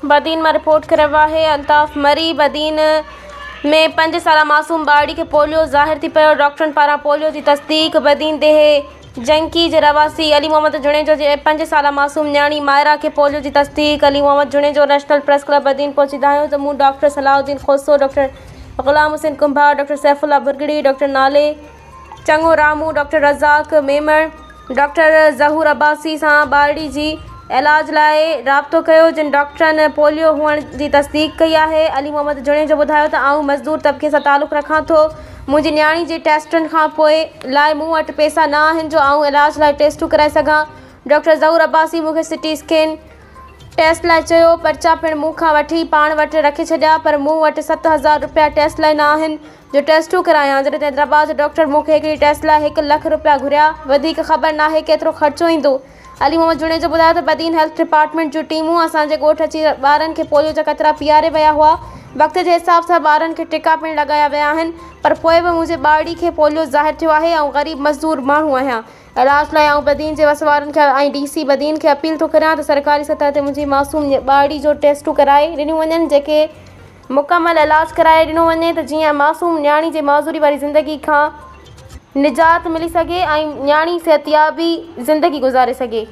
बदीन में रिपोर्ट कर रहा है अल्ताफ मरी। बदीन में 5 साल मासूम बाड़ी के पोलियो ज़ाहिर थी पियो। डॉक्टरन पारा पोलियो की तस्दीक। बदीन देह जंकी के रवासी अली मोहम्मद जुनेजो जे 5 साल मासूम न्याणी मायरा के पोलियो की तस्दीक। Ali Mohammad Junejo national press club Badin पहुंची दायो तो मूं doctor Salahuddin Khoso, doctor Ghulam Hussain Kumbhar, doctor Saifullah Burgari, doctor नाले चंगो रामू, डॉक्टर रज़ाक मेमण, डॉक्टर ज़हूर अब्बासी से बाड़ी जी इलाज लाए राब्तो किया, जिन डॉक्टरन पोलियो हुअण की तस्दीक कई है। अली मोहम्मद जुनेजो बुधायो तो आऊँ मजदूर तबके से ताल्लुक़ रखा तो मुझी न्याणी जे टेस्टन खां पोइ लाइ मूं वटि पैसा ना आहिनि जो आऊँ इलाज लाइ टेस्टूं कराए सघां। डॉक्टर ज़हूर अब्बासी मूंखे सिटी स्कैन टेस्ट लाइ चयो। पर्चा पिण मूंखां वठी पाण वटि रखी छॾिया, पर मूं वटि 7,000 रुपया टेस्ट लाइ ना आहिनि जो टेस्टूं करायां। जॾहिं हैदराबाद डॉक्टर मूंखे हिकिड़ी टेस्ट लाइ 1 लख रुपया घुरिया। वधीक ख़बर नाहे केतिरो ख़र्चो ईंदो। अली मोहम्मद जुनेजो ॿुधायो त बदीन हेल्थ डिपार्टमेंट जूं टीमूं असांजे ॻोठ अची ॿारनि खे पोलियो जा कतरा पीआरे विया हुआ। वक़्त जे हिसाब सां ॿारनि खे टिका पिण लॻाया विया आहिनि, पर पोइ बि मुंहिंजे ॿाड़ी खे पोलियो ज़ाहिर थियो आहे। ऐं ग़रीब मज़दूर माण्हू आहियां। इलाज लाइ आऊं बदीन जे वसवारनि खे ऐं DC बदीन खे अपील थो करियां त सरकारी सतह ते मुंहिंजी मासूम ॿाड़ी जो टेस्टूं कराए ॾिनियूं वञनि, जेके मुकमल इलाज कराए ॾिनो वञे त जीअं मासूम न्याणी जे मौज़ूरी वारी ज़िंदगी खां निजात मिली सघे ऐं न्याणी सिहतयाबी ज़िंदगी गुज़ारे सघे।